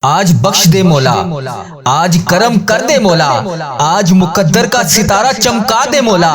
آج بخش دے مولا، آج کرم کر دے مولا، آج مقدر کا ستارہ چمکا دے مولا،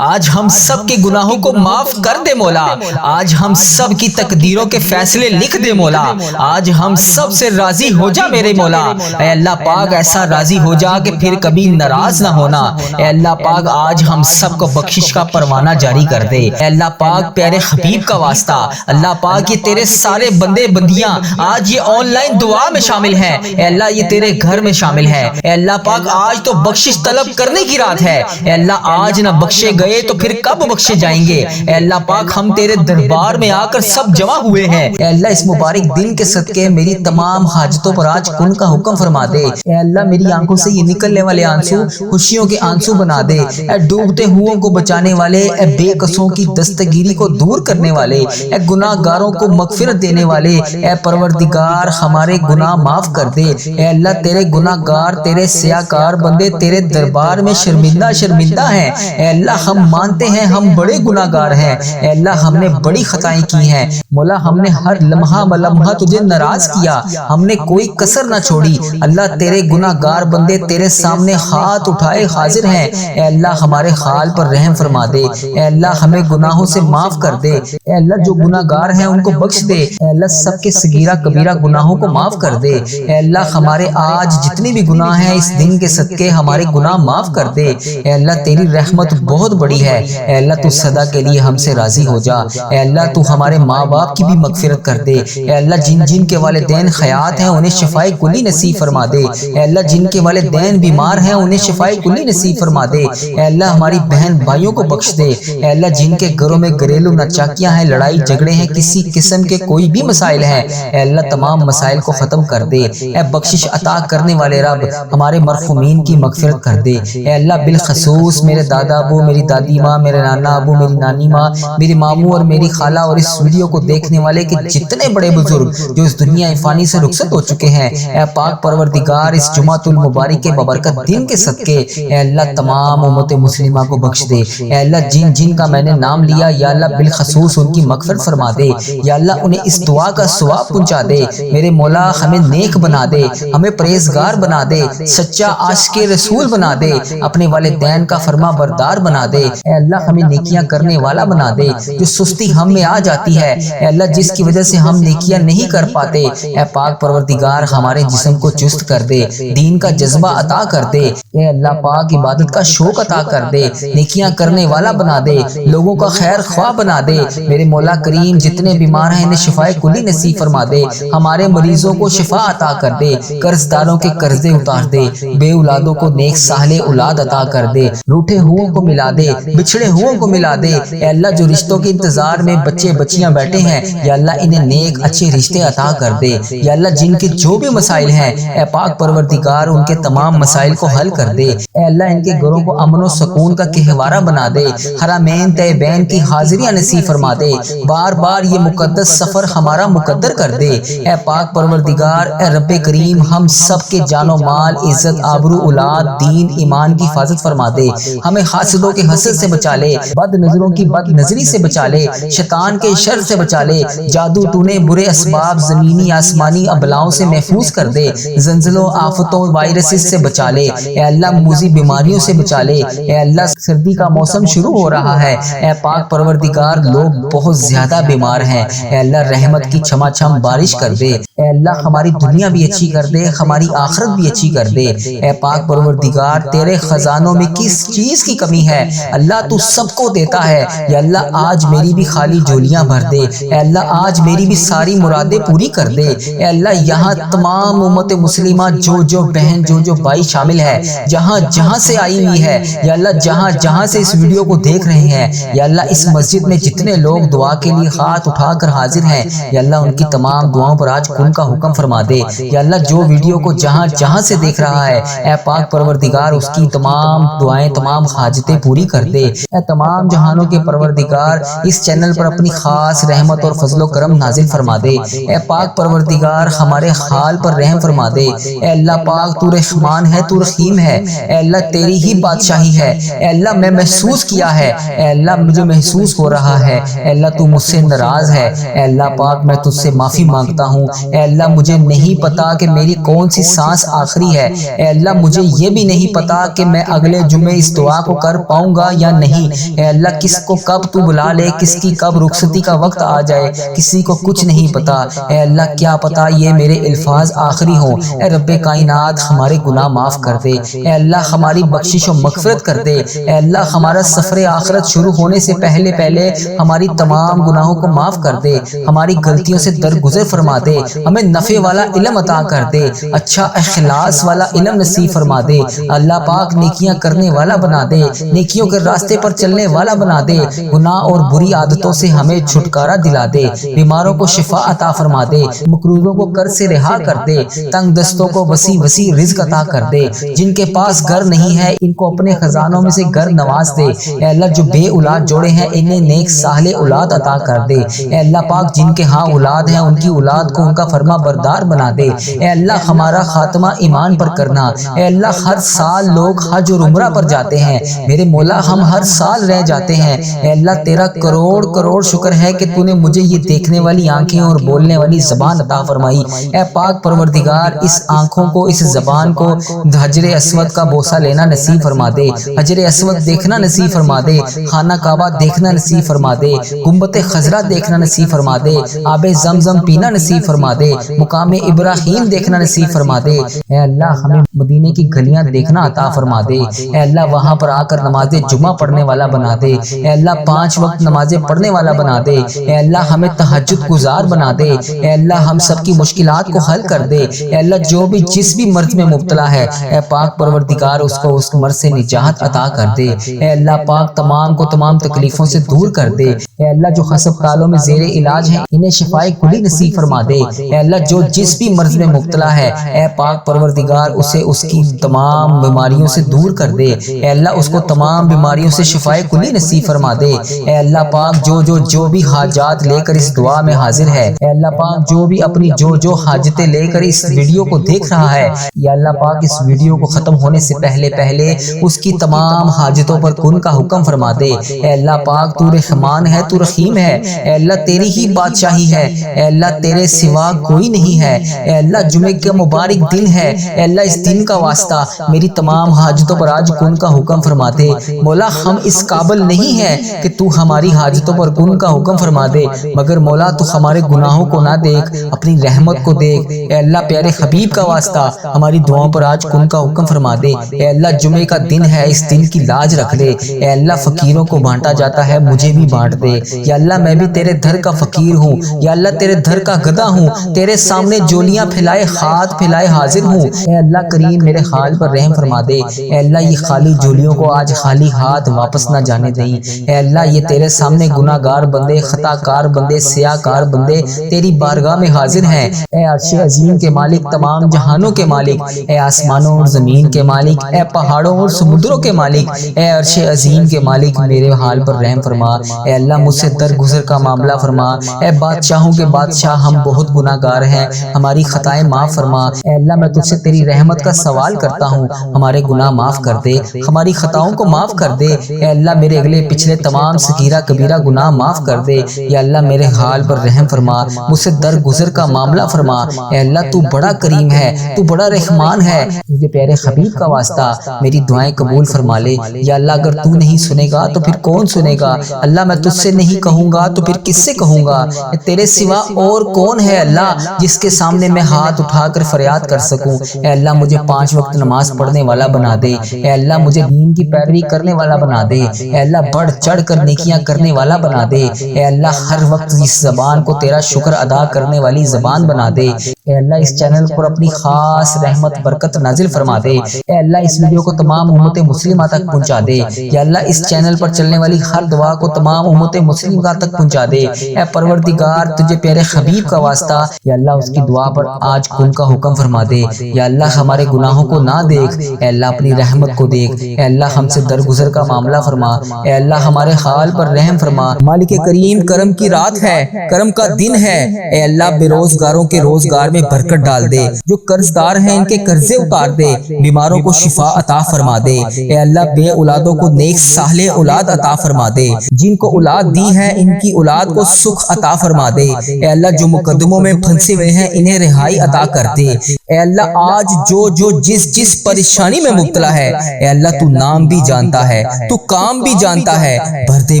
آج ہم سب کے گناہوں کو معاف کر دے مولا، آج ہم سب کی تقدیروں کے فیصلے لکھ دے مولا، آج ہم سب سے راضی ہو جا میرے مولا۔ اے اللہ پاک ایسا راضی ہو جا کہ پھر کبھی ناراض نہ ہونا۔ اے اللہ پاک آج ہم سب کو بخشش کا پروانہ جاری کر دے۔ اے اللہ پاک پیارے حبیب کا واسطہ، اللہ پاک یہ تیرے سارے بندے بندیاں آج یہ آن لائن دعا میں شامل ہیں، اے اللہ یہ تیرے گھر میں شامل ہے۔ اے اللہ پاک آج تو بخشش طلب کرنے کی رات ہے، اے اللہ آج نہ بخشے گئے تو پھر کب بخشے جائیں گے۔ اے اللہ پاک ہم تیرے دربار میں آ کر سب جمع ہوئے ہیں، اے اللہ اس مبارک دن کے صدقے میری تمام حاجتوں پر آج کن کا حکم فرما دے۔ اے اللہ میری آنکھوں سے یہ نکلنے والے آنسو خوشیوں کے آنسو بنا دے۔ اے ڈوبتے ہوئوں کو بچانے والے، اے بے قصوں کی دستگیری کو دور کرنے والے، اے گناہ گاروں کو مغفرت دینے والے، اے پروردگار ہمارے گناہ معاف کر دے۔ اے اللہ تیرے گناہ گار، تیرے سیاکار بندے تیرے دربار میں شرمندہ شرمندہ ہیں۔ اے اللہ ہم مانتے ہیں ہم بڑے گناہ گار ہیں، اے اللہ ہم نے بڑی خطائیں کی ہیں مولا، ہم نے ہر لمحہ بلمحہ تجھے ناراض کیا، ہم نے کوئی کسر نہ چھوڑی۔ اللہ تیرے گناہ گار بندے تیرے سامنے ہاتھ اٹھائے حاضر ہیں، اے اللہ ہمارے حال پر رحم فرما دے۔ اے اللہ ہمیں گناہوں سے معاف کر دے، اے اللہ جو گناہ گار ہیں ان کو بخش دے، اے اللہ سب کے صغیرہ کبیرہ گناہوں کو معاف کر دے۔ اے اللہ ہمارے آج جتنے بھی گناہ ہیں اس دن کے صدقے ہمارے گناہ معاف کر دے۔ اے اللہ تیری رحمت بہت بڑی ہے، اے اللہ تو صدا کے لیے ہم سے راضی ہو جا۔ اے اللہ تو ہمارے ماں باپ کی بھی مغفرت کر دے۔ اے اللہ جن جن کے والدین حیات ہیں انہیں شفائے کلی نصیب فرما دے۔ اے اللہ جن کے والدین بیمار ہیں انہیں شفائے کلی نصیب فرما دے۔ اے اللہ ہماری بہن بھائیوں کو بخش دے۔ اے اللہ جن کے گھروں میں گھریلو ناچاکیاں ہیں، لڑائی جھگڑے ہیں، کسی قسم کے کوئی بھی مسائل ہیں، اے اللہ تمام مسائل کو ختم کر دے۔ اے بخشش عطا کرنے والے رب ہمارے مرحومین کی مغفرت کر دے۔ اے اللہ بالخصوص میرے دادا ابو، میری دادی ماں، میرے نانا ابو، میری نانی ماں، میری ماموں اور میری خالہ اور اس ویڈیو کو دیکھنے والے کے جتنے بڑے بزرگ جو اس دنیا فانی سے رخصت ہو چکے ہیں، اے پاک پروردگار اس جمعۃ المبارک کے ببرکت دن کے صدقے اے اللہ تمام امت مسلمہ کو بخش دے۔ اے اللہ جن جن کا میں نے نام لیا یا اللہ بالخصوص ان کی مغفرت فرما دے، یا اللہ انہیں اس دعا کا ثواب پہنچا دے۔ میرے مولا ہمیں نیک بنا دے، ہمیں پرہیزگار بنا دے، سچا عاشق رسول بنا دے، اپنے والدین کا فرما بردار بنا دے۔ اے اللہ ہمیں نیکیاں کرنے والا بنا دے۔ جو سستی ہم میں آ جاتی ہے اے اللہ جس کی وجہ سے ہم نیکیاں نہیں کر پاتے، اے پاک پروردگار ہمارے جسم کو چست کر دے، دین کا جذبہ عطا کر دے۔ اے اللہ پاک عبادت کا شوق عطا کر دے، نیکیاں کرنے والا بنا دے، لوگوں کا خیر خواہ بنا دے۔ میرے مولا کریم جتنے بیمار ہیں انہیں شفائے کلی نصیب فرما دے، ہمارے مریضوں کو شفا عطا کر دے، قرض داروں کے قرضے اتار دے، بے اولادوں کو نیک صالح اولاد عطا کر دے، روٹھے ہوئوں کو ملا دے، بچھڑے ہوئوں کو ملا دے۔ اے اللہ جو رشتوں کے انتظار میں بچے بچیاں بیٹھے ہیں یا اللہ انہیں نیک اچھے رشتے عطا کر دے۔ یا اللہ جن کے جو بھی مسائل ہیں اے پاک پروردگار ان کے تمام مسائل کو حل کر دے۔ اے اللہ ان کے گھروں کو امن و سکون کا گہوارہ بنا دے، حرمین طیبین کی حاضریاں نصیب فرما دے، بار بار یہ مقدس سفر ہمارا مقدر کر دے۔ اے پاک پروردگار اے رب کریم ہم سب کے جان و مال، عزت، آبرو، اولاد، دین، ایمان کی حفاظت فرما دے، ہمیں حاسدوں کے حسد سے بچا لے، بد نظروں کی بد نظری سے بچا لے، شیطان کے شر سے بچا لے، جادو ٹونے برے اسباب زمینی آسمانی ابلاؤں سے محفوظ کر دے، زلزلوں آفتوں وائرسز سے بچا لے، اے اللہ موذی بیماریوں سے بچا لے۔ اے اللہ سردی کا موسم شروع ہو رہا ہے، اے پاک پروردگار لوگ بہت زیادہ بیمار ہیں، اے اللہ رحمت کی چھما چھم بارش کر دے۔ اے اللہ ہماری دنیا بھی اچھی کر دے، ہماری آخرت بھی اچھی کر دے۔ اے پاک پروردگار تیرے خزانوں میں کس چیز کی کمی ہے؟ اللہ تو سب کو دیتا ہے، یا اللہ آج میری بھی خالی جھولیاں بھر دے، اے اللہ آج میری بھی ساری مرادیں پوری کر دے۔ اے اللہ یہاں تمام امت مسلمہ جو بہن جو بھائی شامل ہے، جہاں جہاں سے آئی ہوئی ہے، یا اللہ جہاں جہاں سے اس ویڈیو کو دیکھ رہے ہیں، یا اللہ اس مسجد میں جتنے لوگ دعا کے لیے ہاتھ اٹھا کر حاضر ہیں، یا اللہ ان کی تمام دعاؤں پر آج کن کا حکم فرما دے۔ یا اللہ جو ویڈیو کو جہاں جہاں سے دیکھ رہا ہے اے پاک پروردگار اس کی تمام دعائیں تمام حاجتیں پوری کر دے۔ اے تمام جہانوں کے پروردگار اس چینل پر اپنی خاص رحمت اور فضل و کرم نازل فرما دے۔ اے پاک پروردگار ہمارے حال پر رحم فرما دے۔ اے اللہ پاک تو رحمان ہے، تو رحیم ہے، اے اللہ تیری ہی بادشاہی ہے۔ اے اللہ میں محسوس کیا ہے، اے اللہ مجھے محسوس ہو رہا ہے، اے اللہ تو مجھ سے ناراض ہے، اے اللہ پاک میں تجھ سے معافی مانگتا ہوں، اے اللہ مجھے نہیں پتا کہ میری کون سی سانس آخری ہے، اے اللہ مجھے یہ بھی نہیں پتا کہ میں اگلے جمعے اس دعا کو کر پاؤں گا یا نہیں، اے اللہ کس کو کب تو بلا لے، کس کی کب رخصتی کا وقت آ جائے، کسی کو کچھ نہیں پتا، اے اللہ کیا پتا یہ میرے الفاظ آخری ہوں، اے رب کائنات ہمارے گناہ معاف کر دے، اے اللہ ہماری بخشش و مغفرت کر دے، اے اللہ ہمارا سفر آخرت شروع ہونے سے پہلے ہماری تمام گناہوں کو معاف کر دے، ہماری غلطیوں سے درگزر فرما دے، ہمیں نفع والا علم عطا کر دے، اچھا اخلاص والا علم نصیب فرما دے، اللہ پاک نیکیاں کرنے والا بنا دے، نیکیوں کے راستے پر چلنے والا بنا دے، گناہ اور بری عادتوں سے ہمیں چھٹکارا دلا دے، بیماروں کو شفا عطا فرما دے، مقروضوں کو قرض سے رہا کر دے، تنگ دستوں کو وسیع وسیع رزق عطا کر دے، جن کے پاس گھر نہیں ہے ان کو اپنے خزانوں میں سے گھر نواز دے، اے اللہ جو بے اولاد جوڑے ہیں انہیں نیک صالح اولاد عطا کر دے، اے اللہ پاک جن کے ہاں اولاد ہیں ان کی اولاد کو ان کا فرما بردار بنا دے، اے اللہ ہمارا خاتمہ ایمان پر کرنا، اے اللہ ہر سال لوگ حج اور عمرہ پر جاتے ہیں، میرے مولا ہم ہر سال رہ جاتے ہیں، اے اللہ تیرا کروڑ کروڑ شکر ہے کہ تو نے مجھے یہ دیکھنے والی آنکھیں اور بولنے والی زبان عطا فرمائی، اے پاک پروردگار اس آنکھوں کو اس زبان کو حجر اسود کا بوسہ لینا نصیب فرما دے، حجر اسود دیکھنا نصیب فرما دے، خانہ کعبہ دیکھنا نصیب فرما دے، گنبد خضرا دیکھنا نصیب فرما دے، آب زمزم پینا نصیب فرما دے، مقام ابراہیم دیکھنا نصیب فرما دے، اے اللہ ہمیں مدینے کی گلیاں دیکھنا عطا فرما دے، اے اللہ وہاں پر آ کر نماز جمعہ پڑھنے والا بنا دے، اے اللہ 5 وقت نمازیں پڑھنے والا بنا دے، اے اللہ ہمیں تہجد گزار بنا دے، اے اللہ ہم سب کی مشکلات کو حل کر دے، اے اللہ جو بھی جس بھی مرض میں مبتلا ہے اے پاک پروردگار اس کو اس مرض سے نجات عطا کر دے، اے اللہ پاک تمام کو تمام تکلیفوں سے دور کر دے، اے اللہ جو ہسپتالوں میں زیر علاج ہیں انہیں شفائے کلی نصیب فرما دے، اے اللہ جو جس بھی مرض میں مبتلا ہے اے پاک پروردگار اسے اس کی تمام بیماریوں سے دور کر دے، اے اللہ اس کو تمام بیماریوں سے شفائے کلی نصیب فرما دے، اے اللہ پاک جو بھی حاجات لے کر اس دعا میں حاضر ہے، اے اللہ پاک جو بھی اپنی جو حاجتیں لے کر اس ویڈیو کو دیکھ رہا ہے، یا اللہ پاک اس ویڈیو کو ختم ہونے سے پہلے اس کی تمام حاجتوں پر کن کا حکم فرما دے، اے اللہ پاک تو رحمان ہے تو رحیم ہے، اے اللہ تیری ہی بادشاہی ہے، اے اللہ تیرے سوا کوئی نہیں ہے، اے اللہ جمعے کا مبارک دن ہے، اے اللہ اس دن کا واسطہ میری تمام حاجتوں پر آج کن کا حکم فرما دے، مولا ہم اس قابل نہیں ہیں کہ تو ہماری حاجتوں پر کن کا حکم فرما دے، مگر مولا تو ہمارے گناہوں کو نہ دیکھ اپنی رحمت کو دیکھ، اے اللہ پیارے حبیب کا واسطہ ہماری دعاؤں پر آج کن کا حکم فرما دے، اے اللہ جمعے کا دن ہے اس دن کی لاج رکھ لے، اے اللہ فقیروں کو بانٹا جاتا ہے مجھے بھی بانٹ دے، یا اللہ میں بھی تیرے دھر کا فقیر ہوں، یا اللہ تیرے دھر کا گدھا ہوں، تیرے سامنے جولیاں پھیلائے ہاتھ پھیلائے حاضر ہوں، اے اللہ کریم میرے حال پر رحم فرما دے، اے اللہ یہ خالی جولیوں کو آج خالی ہاتھ واپس نہ جانے دیں، اے اللہ یہ تیرے سامنے گناہ گار بندے خطا کار بندے سیاہ کار بندے تیری بارگاہ میں حاضر ہیں، اے عرش عظیم کے مالک تمام جہانوں کے مالک، اے آسمانوں اور زمین کے مالک، اے پہاڑوں اور سمندروں کے مالک، اے عرش عظیم کے مالک میرے حال پر رحم فرما، اے اللہ مجھ سے درگزر کا معاملہ فرما، اے بادشاہوں کے بادشاہ ہم بہت گناہ گار ہیں ہماری خطائیں معاف فرما، اے اللہ میں تجھ سے تیری رحمت کا سوال کرتا ہوں ہمارے گناہ معاف کر دے، ہماری خطاؤں کو معاف کر دے، اے اللہ میرے اگلے پچھلے تمام صغیرہ کبیرہ گناہ معاف کر دے، یا اللہ میرے حال پر رحم فرما، مجھ سے درگزر کا معاملہ فرما، اے اللہ تو بڑا کریم ہے تو بڑا رحمان ہے، مجھے پیارے حبیب کا واسطہ میری دعائیں قبول فرما لے، یا اللہ اگر تو نہیں سنے گا تو پھر کون سنے گا، اللہ میں تجھ سے نہیں کہوں گا تو پھر کس سے کہوں گا، تیرے سوا اور کون ہے اللہ جس کے سامنے میں ہاتھ اٹھا کر فریاد کر سکوں، اے اللہ مجھے 5 وقت نماز پڑھنے والا بنا دے، اے اللہ مجھے دین کی پیروی کرنے والا بنا دے، اے اللہ بڑھ چڑھ کر نیکیاں کرنے والا بنا دے، اے اللہ ہر وقت اس زبان کو تیرا شکر ادا کرنے والی زبان بنا دے، اے اللہ اس چینل پر اپنی خاص رحمت برکت نازل فرما دے، اے اللہ اس ویڈیو کو تمام امت مسلمہ تک پہنچا دے، یا اللہ اس چینل پر چلنے والی ہر دعا کو تمام امت مسلمہ تک پہنچا دے، اے پروردگار تجھے پیارے حبیب کا واسطہ یا اللہ اس کی دعا پر آج کن کا حکم فرما دے، یا اللہ ہمارے گناہوں کو نہ دیکھ، اے اللہ اپنی رحمت کو دیکھ، اے اللہ ہم سے درگزر کا معاملہ فرما، اے اللہ ہمارے حال پر رحم فرما، مالک کریم کرم کی رات ہے کرم کا دن ہے، اے اللہ بے روزگاروں کے روزگار میں میں برکت ڈال دے، جو قرض دار ہیں ان کے قرضے اتار دے، بیماروں کو شفا عطا فرما دے، اے اللہ بے اولادوں کو نیک صالح اولاد عطا فرما دے، جن کو اولاد دی ہے ان کی اولاد کو سکھ عطا فرما دے، اے اللہ جو مقدموں میں پھنسے ہوئے ہیں انہیں رہائی عطا کر دے، اے اللہ آج جو جس پریشانی میں مبتلا ہے، اے اللہ تو نام بھی جانتا ہے، تو کام بھی جانتا ہے، بھر دے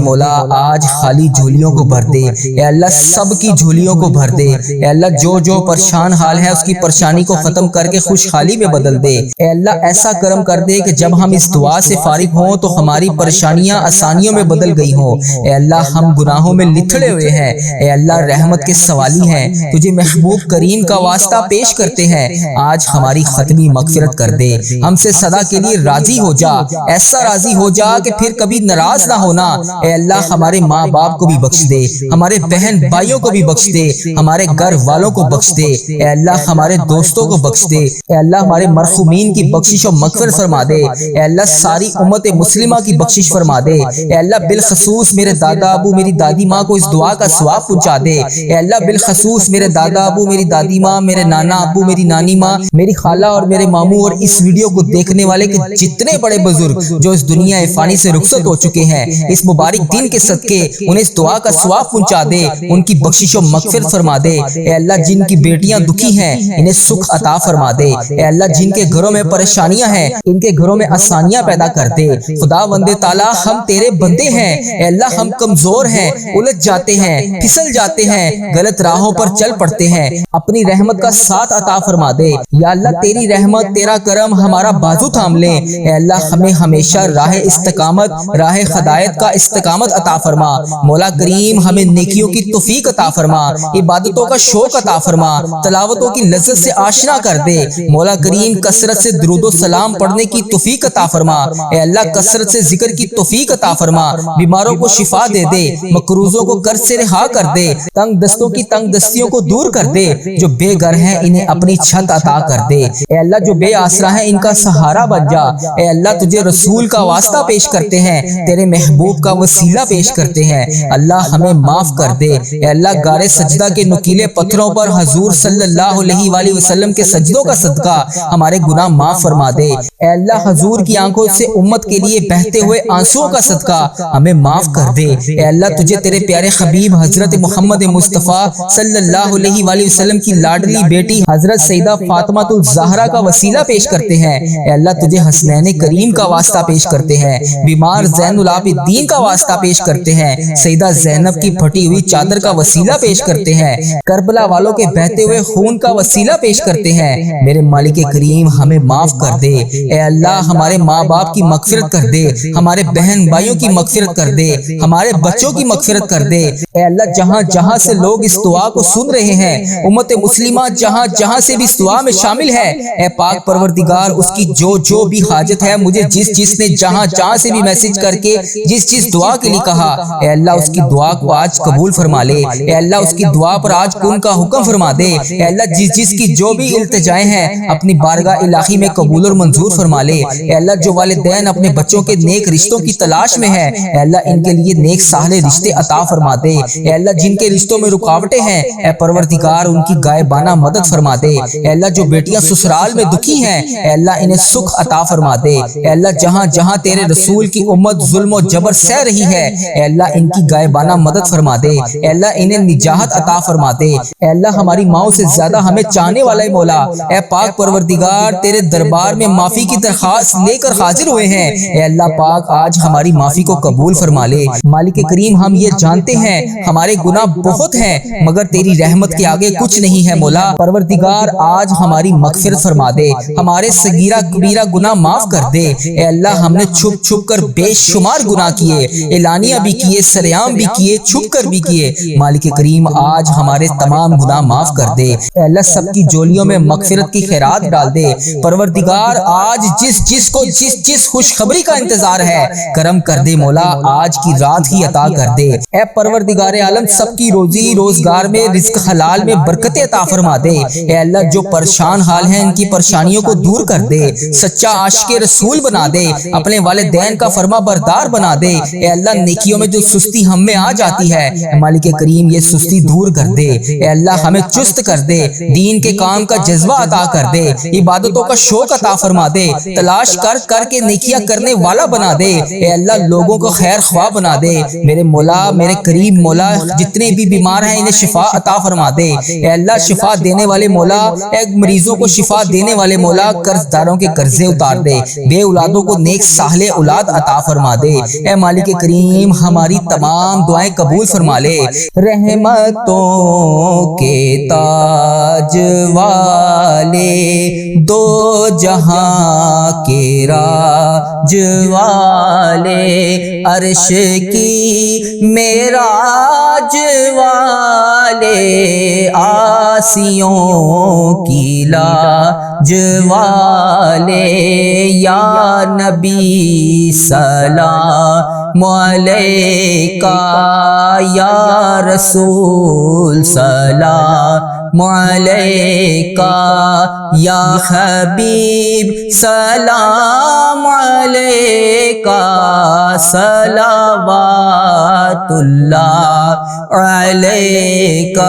مولا آج خالی جھولیوں کو بھر دے، اے اللہ سب کی جھولیوں کو بھر دے، اے اللہ جو پریشان حال ہے اس کی پریشانی کو ختم کر کے خوشحالی میں بدل دے، اے اللہ ایسا کرم کر دے کہ جب ہم اس دعا سے فارغ ہوں تو ہماری پریشانیاں آسانیوں میں بدل گئی ہوں، اے اللہ ہم گناہوں میں لتھڑے ہوئے ہیں، اے اللہ رحمت کے سوالی ہیں، تجھے محبوب کریم کا واسطہ پیش کرتے ہیں، آج ہماری ختمی مغفرت کر دے، ہم سے سدا کے لیے راضی ہو جا، ایسا راضی ہو جا کہ پھر کبھی ناراض نہ ہونا، اے اللہ ہمارے ماں باپ کو بھی بخش دے، ہمارے بہن بھائیوں کو بھی بخش دے، ہمارے گھر والوں کو بخش دے، اے اللہ ہمارے دوستوں کو بخش دے، اے اللہ ہمارے مرحومین کی بخشش و مغفرت فرما دے، اے اللہ ساری امت مسلمہ کی بخشش فرما دے، اے اللہ بالخصوص میرے دادا ابو میری دادی ماں کو اس دعا کا ثواب پہنچا دے، اے اللہ بالخصوص میرے دادا ابو میری دادی ماں، میرے نانا ابو میری نانی ماں، میری خالہ اور میرے ماموں اور اس ویڈیو کو دیکھنے والے کے جتنے بڑے بزرگ جو اس دنیا فانی سے رخصت ہو چکے ہیں، اس مبارک دن کے صدقے انہیں اس دعا کا ثواب پہنچا دے، ان کی بخشش و مغفرت فرما دے، اے اللہ جن کی بیٹیاں دکھی ہیں انہیں سکھ عطا فرما دے، اے اللہ جن کے گھروں میں پریشانیاں ہیں ان کے گھروں میں آسانیاں پیدا کر دے، خدا وند تعالیٰ ہم تیرے بندے ہیں، اے اللہ ہم کمزور ہیں، الجھ جاتے ہیں، پھسل جاتے ہیں، غلط راہوں پر چل پڑتے ہیں، اپنی رحمت کا ساتھ عطا فرما دے، یا اللہ تیری رحمت تیرا کرم ہمارا بازو تھام لے، اے اللہ ہمیں ہمیشہ راہ استقامت راہ ہدایت کا استقامت عطا فرما، مولا کریم ہمیں نیکیوں کی توفیق عطا فرما، عبادتوں کا شوق عطا فرما، تلاوتوں کی لذت سے آشنا کر دے، مولا کریم کثرت سے درود و سلام پڑھنے کی توفیق عطا فرما، اے اللہ کثرت سے ذکر کی توفیق عطا فرما، بیماروں کو شفا دے دے، مقروضوں کو قرض سے رہا کر دے، تنگ دستوں کی تنگ دستیوں کو دور کر دے، جو بے گھر ہیں انہیں اپنی چھت عطا کر دے، اے اللہ جو بے آسرا ہیں ان کا سہارا بن جا، اے اللہ تجھے رسول کا واسطہ پیش کرتے ہیں، تیرے محبوب کا وسیلہ پیش کرتے ہیں، اللہ ہمیں معاف کر دے، اے اللہ غار سجدہ کے نکیلے پتھروں پر حضور صلی اللہ علیہ وآلہ وسلم کے سجدوں کا صدقہ ہمارے گناہ معاف فرما دے، اے اللہ حضور کی آنکھوں سے امت کے لیے بہتے ہوئے آنسوؤں کا صدقہ ہمیں معاف کر دے، اے اللہ تجھے تیرے پیارے حبیب حضرت محمد مصطفیٰ صلی اللہ علیہ وآلہ وسلم کی لاڈلی بیٹی حضرت سیدہ فاطمہ الزہرا کا وسیلہ پیش کرتے ہیں، اے اللہ تجھے حسنین کریم کا واسطہ پیش کرتے ہیں، بیمار زین العابدین کا واسطہ پیش کرتے ہیں، سیدہ زینب کی پھٹی ہوئی چادر کا وسیلہ پیش کرتے ہیں، کربلا والوں کے بہتے ہوئے خون کا وسیلہ پیش کرتے ہیں، میرے مالک کریم ہمیں معاف کر دے، اے اللہ ہمارے ماں باپ کی مغفرت کر دے، ہمارے بہن بھائیوں کی مغفرت کر دے، ہمارے بچوں کی مغفرت کر دے، اے اللہ جہاں جہاں سے لوگ اس دعا کو سن رہے ہیں، امت مسلمہ جہاں جہاں سے بھی اس دعا میں شامل ہے، اے پاک پروردگار اس کی جو بھی حاجت ہے، مجھے جس نے جہاں جہاں سے بھی میسج کر کے جس دعا کے لیے کہا، اے اللہ اس کی دعا کو آج قبول فرما لے، اے اللہ اس کی دعا پر آج کن کا حکم فرما دے، اے اللہ جس کی جو بھی التجائیں ہیں اپنی بارگاہ الہی میں قبول اور منظور فرما لے، اے اللہ جو والدین اپنے بچوں کے نیک رشتوں کی تلاش میں ہیں، اے اللہ ان کے لیے نیک صالح رشتے عطا فرما دے، اے اللہ جن کے رشتوں میں رکاوٹیں ہیں، اے پروردگار ان کی غائبانہ مدد فرما دے، اے اللہ جو بیٹیاں سسرال میں دکھی ہیں، اے اللہ انہیں سکھ عطا فرما دے، اے اللہ جہاں جہاں تیرے رسول کی امت ظلم و جبر سہ رہی ہے، اے اللہ ان کی غائبانہ مدد فرما دے، اے اللہ انہیں نجات عطا فرما دے، اے اللہ ہماری ماؤں سے زیادہ ہمیں چاہنے والا مولا، اے پاک پروردگار تیرے دربار میں معافی کی درخواست لے کر حاضر ہوئے ہیں، اے اللہ پاک آج ہماری معافی کو قبول فرما لے، مالک کریم ہم یہ جانتے ہیں ہمارے گناہ بہت ہیں مگر تیری رحمت کے آگے کچھ نہیں ہے، مولا پروردگار آج ہماری مغفرت فرما دے، ہمارے صغیرہ کبیرہ گناہ معاف کر دے، اے اللہ ہم نے چھپ چھپ کر بے شمار گناہ کیے، اعلانیہ بھی کیے، سریعام بھی کیے، چھپ کر بھی کیے، مالک کریم آج ہمارے تمام گناہ معاف کر دے، اے اللہ سب کی جولیوں میں مغفرت کی خیرات ڈال دے، پروردگار آج جس خوشخبری کا انتظار ہے کرم کر دے، مولا آج کی رات ہی عطا کر دے، اے پروردگار عالم سب کی روزی روزگار میں رزق حلال میں برکت عطا فرما دے، اے اللہ جو پریشان حال ہیں ان کی پریشانیوں کو دور کر دے، سچا عاشق رسول بنا دے، اپنے والدین کا فرما بردار بنا دے، اے اللہ نیکیوں میں جو سستی ہم میں آ جاتی ہے مالک کریم یہ سستی دور کر دے، اے اللہ ہمیں چست کر کر دے، دین کے کام کا جذبہ عطا کر دے، عبادتوں کا شوق عطا فرما دے، تلاش کر کر کے نیکیاں کرنے والا بنا دے، اے اللہ لوگوں کو خیر خواہ بنا دے، میرے مولا میرے کریم مولا جتنے بھی بیمار ہیں انہیں شفا عطا فرما دے، اے اللہ شفا دینے والے مولا، اے مریضوں کو شفا دینے والے مولا قرض داروں کے قرضے اتار دے، بے اولادوں کو نیک صالح اولاد عطا فرما دے، اے مالک کریم ہماری تمام دعائیں قبول فرما لے، رحمتوں کے تاج والے دو جہاں کے راج والے عرش کی معراج والے آسیوں کی لاج والے یا نبی سلام علیکہ یا رسول سلام علیکہ یا حبیب سلام علیکہ صلوات اللہ علیکہ۔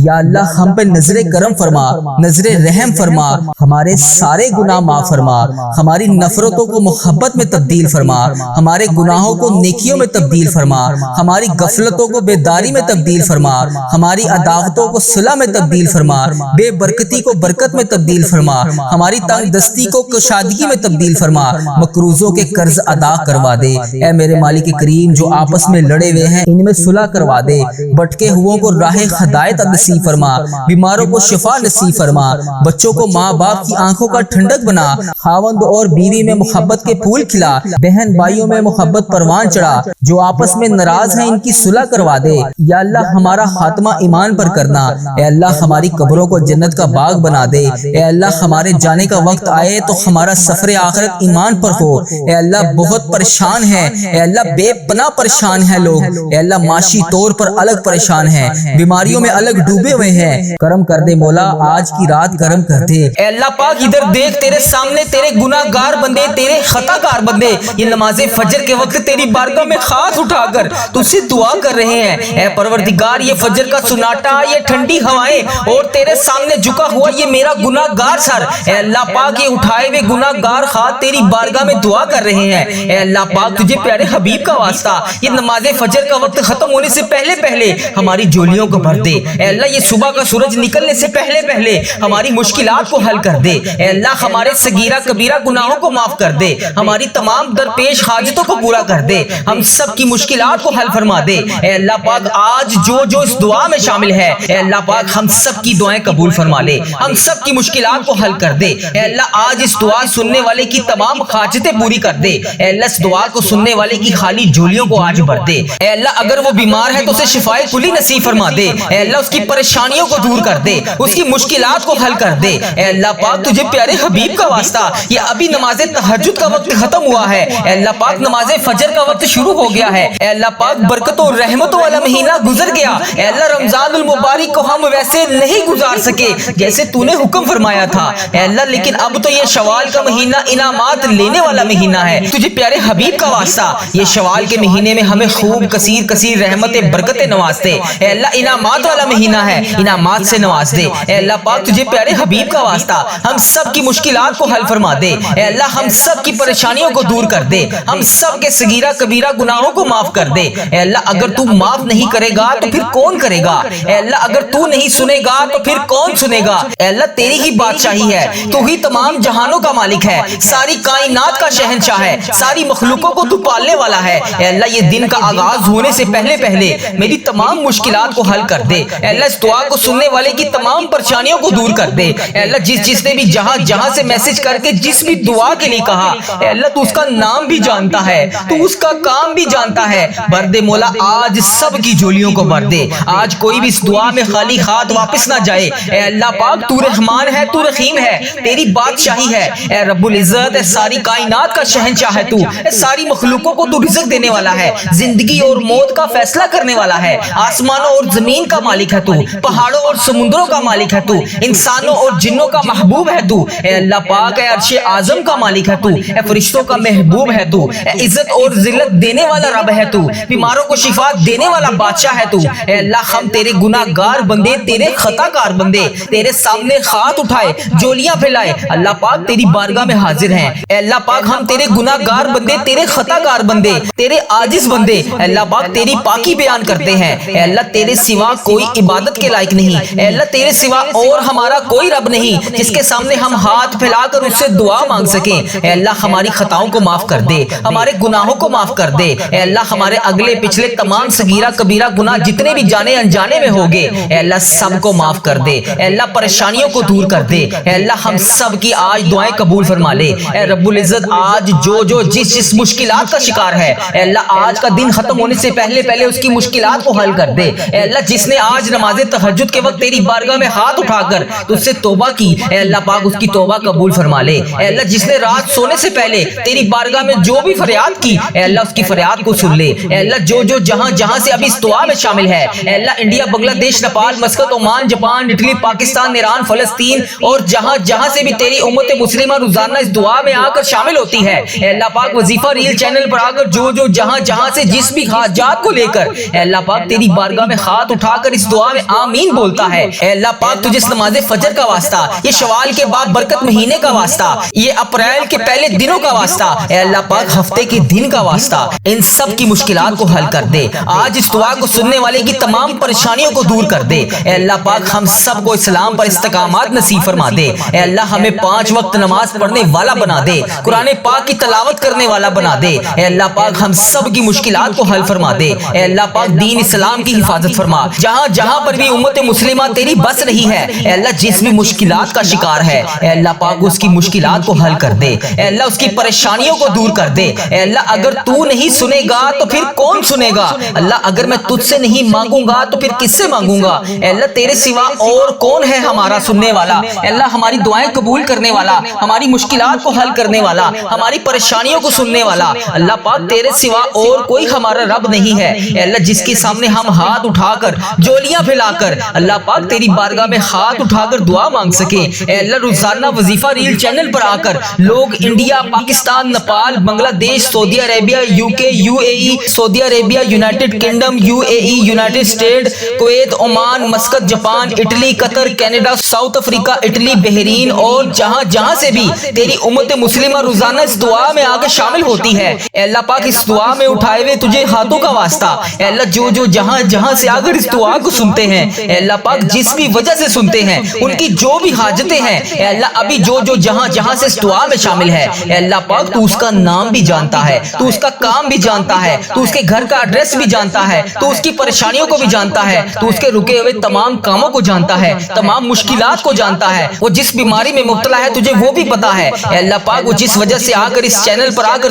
یا اللہ ہم پہ نظر کرم فرما، نظر رحم فرما، ہمارے سارے گناہ معاف فرما، ہماری نفرتوں کو محبت میں تبدیل فرما، ہمارے گناہوں کو نیکیوں میں تبدیل فرما، ہماری غفلتوں کو بیداری میں تبدیل فرما، ہماری عداوتوں کو صلح میں تبدیل فرما، بے برکتی کو برکت میں تبدیل فرما، ہماری تنگ دستی کو کشادگی میں تبدیل فرما، مقروضوں کے قرض ادا کروا دے، اے میرے مالک کریم جو آپس میں لڑے ہوئے ہیں ان میں صلح کروا دے، بھٹکے ہوئوں کو راہ ہدایت نصیب فرما، بیماروں کو شفا نصیب فرما، بچوں کو ماں باپ کی آنکھوں کا ٹھنڈک بنا، خاوند اور بیوی میں محبت کے پھول کھلا، بہن بھائیوں میں محبت پروان چڑھا، جو آپس میں ناراض ہیں ان کی صلح کروا دے، یا اللہ ہمارا خاتمہ ایمان پر کرنا، اے اللہ ہماری قبروں کو جنت کا باغ بنا دے، اے اللہ ہمارے جانے کا وقت آئے تو ہمارا سفر آخرت ایمان پر ہو، اے اللہ بہت پریشان ہیں، اے اللہ بے پناہ پریشان ہیں لوگ، اے اللہ معاشی طور پر الگ پریشان ہیں، بیماریوں میں الگ ڈوبے ہوئے ہیں، کرم کر دے مولا آج کی رات کرم کر دے، اے اللہ پاک ادھر دیکھ تیرے سامنے تیرے گناہ گار بندے، تیرے خطا کار بندے یہ نماز فجر کے وقت تیری بارگاہ میں ہاتھ اٹھا کر تجھ سے دعا کر رہے ہیں، اے پروردگار یہ فجر کا سناٹا، یہ ٹھنڈی ہوائیں اور تیرے سامنے جھکا ہوا یہ میرا گناہ گار سر، اے اللہ پاک یہ اٹھائے ہوئے گناہ گار ہاتھ تیری بارگاہ میں دعا کر رہے ہیں، اے اللہ پاک تجھے پیارے حبیب کا واسطہ یہ نماز فجر کا وقت ختم ہونے سے پہلے پہلے ہماری جولیوں کو بھر دے، اے اللہ یہ صبح کا سورج نکلنے سے پہلے پہلے ہماری مشکلات کو حل کر دے، اے اللہ ہمارے صغیرہ کبیرہ گناہوں کو معاف کر دے، ہماری تمام درپیش حاجتوں کو پورا کر دے، ہم سب کی مشکلات کو حل فرما دے، اے اللہ پاک آج جو جو اس دعا میں شامل ہے اے اللہ پاک ہم سب کی دعائیں قبول فرما لے، ہم سب کی مشکلات کو حل کر دے، اے اللہ آج اس دعا سننے والے کی تمام حاجتیں پوری کر دے، اے اللہ اس دعا کو سننے والے کی خالی جھولیوں کو آج بھر دے، اے اللہ اگر وہ بیمار ہے تو اسے شفائے کلی نصیب فرما دے، اے اللہ اس کی پریشانیوں کو دور کر دے، اس کی مشکلات کو حل کر دے، اے اللہ پاک تجھے پیارے حبیب کا واسطہ یہ ابھی نماز تہجد کا وقت ختم ہوا ہے، اے اللہ پاک نماز فجر کا وقت شروع ہو گیا ہے، اے اللہ پاک برکتوں اور رحمتوں والا مہینہ گزر گیا، اے اللہ رمضان المبارک کو ہم ویسے نہیں گزار سکے جیسے تو نے حکم فرمایا تھا، اے اللہ لیکن اب تو یہ شوال کا مہینہ انعامات لینے والا مہینہ ہے، تجھے پیارے حبیب کا واسطہ یہ شوال کے مہینے میں ہمیں خوب کثیر کثیر رحمتیں برکتیں نواز دے، اے اللہ انعامات والا مہینہ ہے انعامات سے نواز دے، اے اللہ پاک تجھے پیارے حبیب کا واسطہ ہم سب کی مشکلات کو حل فرما دے، اے اللہ ہم سب کی پریشانیوں کو دور کر دے، ہم سب کے صغیرہ کبیرہ گناہوں کو معاف کر دے، اے اللہ اگر تو معاف نہیں کرے گا تو پھر کون کرے گا، اے اللہ اگر تو نہیں سنے گا تو پھر کون سنے گا، اے اللہ تیری ہی بادشاہی ہے، تو ہی تمام جہانوں کا مالک ہے، ساری کائنات کا شہنشاہ ہے، ساری مخلوقوں کو تو پالنے والا ہے، اے اللہ یہ دن کا آغاز ہونے سے پہلے پہلے میری تمام مشکلات کو حل کر دے، اے اللہ اس دعا کو سننے والے کی تمام پریشانیوں کو دور کر دے، اے اللہ جس نے بھی جہاں جہاں سے میسج کر کے جس بھی دعا کے لیے کہا اے اللہ تو اس کا نام بھی جانتا ہے، تو اس کا کام بھی جانتا ہے، بھر دے مولا آج سب کی جولیوں کو بھر دے، آج کوئی بھی اس دعا میں خالی ہاتھ واپس نہ جائے، اے اللہ پاک تو رحمان ہے، تو رحیم ہے، تیری بادشاہی ہے، اے رب العزت، اے ساری کائنات کا شہنشاہ ہے تو، اے ساری مخلوقوں کو تو رزق دینے والا ہے، زندگی اور موت کا فیصلہ کرنے والا ہے، آسمانوں اور زمین کا مالک ہے تو، پہاڑوں اور سمندروں کا مالک ہے تو، انسانوں اور جنوں کا محبوب ہے تو، اے اللہ پاک اے عرش اعظم کا مالک ہے تو، اے فرشتوں کا محبوب ہے تو، اے عزت اور ذلت دینے والا رب ہے تو، بیماروں کو شفا دینے والا بادشاہ ہے تو، اے اللہ ہم تیرے گناہ گار بندے تیرے خطا کار بندے تیرے سامنے ہاتھ اٹھائے جولیاں پھیلائے اللہ پاک تیری بارگاہ میں حاضر ہیں اے اللہ پاک ہم تیرے گناہ گار بندے تیرے خطا کار بندے تیرے عاجز بندے اے اللہ پاک تیری پاکی بیان کرتے ہیں اے اللہ تیرے سوا کوئی عبادت کے لائق نہیں اے اللہ تیرے سوا اور ہمارا کوئی رب نہیں جس کے سامنے ہم ہاتھ پھیلا کر اس سے دعا مانگ سکیں اے اللہ ہماری خطاؤں کو معاف کر دے ہمارے گناہوں کو معاف کر دے اے اللہ ہمارے اگلے پچھلے تمام صغیرہ کبیرہ گناہ جتنے بھی جانے انجانے میں ہوگے اے اللہ سب کو معاف کر دے اے اللہ پریشانیوں کو دور کر دے اے اللہ ہم سب کی آج دعائیں قبول فرما لے اے رب العزت آج جو جس مشکلات کا شکار ہے اے اللہ آج کا دن ختم ہونے سے پہلے اس کی مشکلات کو حل کر دے اے اللہ جس نے آج نماز تہجد کے وقت تیری بارگاہ میں ہاتھ اٹھا کر تجھ سے توبہ کی اے اللہ پاک اس کی توبہ قبول فرما لے اے اللہ جس نے رات سونے سے پہلے تیری بارگاہ میں جو بھی فریاد کی اے اللہ اس کی فریاد کو سن لے اے اللہ جو جہاں سے ابھی اس دعا میں شامل ہے اے اللہ انڈیا بنگلہ دیش Nepal Muscat Oman Japan Italy Pakistan Iran فلسطین اور جہاں سے بھی تیری امت مسلمہ روزانہ اس دعا میں آ کر شامل ہوتی ہے اے اللہ پاک وظیفہ ریل چینل پر آ کر جو جہاں سے جس بھی حاجات کو لے کر اے اللہ پاک تیری بارگاہ میں ہاتھ اٹھا کر اس دعا میں آمین بولتا ہے اے اللہ پاک تجھے اس نماز فجر کا واسطہ یہ شوال کے بعد برکت مہینے کا واسطہ یہ اپریل کے پہلے دنوں کا واسطہ اے اللہ پاک ہفتے کے دن کا واسطہ ان سب کی مشکلات کو حل کر دے آج اس دعا کو سننے والے کی تمام پریشانیوں کو دور کر دے اے اللہ پاک ہم سب کو اسلام پر استقامت نصیب فرما دے اے اللہ ہمیں 5 وقت نماز پڑھنے والا بنا دے قرآن پاک کی تلاوت کرنے والا بنا دے اے اللہ پاک ہم سب کی مشکلات کو حل فرما دے اے اللہ پاک دین اسلام کی حفاظت فرما جہاں پر بھی امت مسلمہ تیری بس رہی ہے اے اللہ جس بھی مشکلات کا شکار ہے اے اللہ پاک اس کی مشکلات کو حل کر دے اے اللہ اس کی پریشانیوں کو دور کر دے اے اللہ اگر تو نہیں سنے گا تو پھر کون سنے گا اللہ اگر میں تجھ سے نہیں مانگوں گا تو پھر کس سے مانگوں گا اے اللہ تیرے سوا اور کون ہے ہمارا سننے والا اے اللہ ہماری دعائیں قبول کرنے والا ہماری مشکلات کو حل کرنے والا ہماری پریشانیوں کو سننے والا اللہ پاک تیرے سوا اور کوئی ہمارا رب نہیں ہے اے اللہ جس کے سامنے ہم ہاتھ اٹھا کر جولیاں پھیلا کر اللہ پاک تیری بارگاہ میں ہاتھ اٹھا کر دعا مانگ سکے اے اللہ روزانہ وظیفہ ریل چینل پر آ کر لوگ India Pakistan Nepal Bangladesh Saudi Arabia UK UAE Saudi Arabia united kingdom UAE united state Kuwait Oman Muscat Japan Italy Qatar Canada south Africa Italy Bahrain اور جہاں سے بھی تیری امت مسلمہ روزانہ اس دعا میں آ کے شامل ہوتی ہے اے اللہ پاک اس دعا میں اٹھائے ہوئے تجھے ہاتھوں کا واسطہ اے اللہ جو جہاں سے آ کر اس دعا کو سنتے ہیں اے اللہ پاک جس بھی وجہ سے سنتے ہیں ان کی جو بھی حاجتیں ہیں اے اللہ ابھی جو جہاں سے اس دعا میں شامل ہے اے اللہ پاک تو اس کا نام بھی جانتا ہے تو اس کا کام بھی جانتا ہے تو اس کے گھر کا ایڈریس بھی جانتا ہے تو اس کی پریشانیوں کو بھی جانتا ہے تو اس کے رکے ہوئے تمام کاموں کو جانتا ہے تمام مشکلات کو جانتا ہے وہ جس بیماری میں مبتلا ہے تجھے وہ بھی پتا ہے اے اللہ پاک وہ جس وجہ سے آ کر اس چینل پر آ کر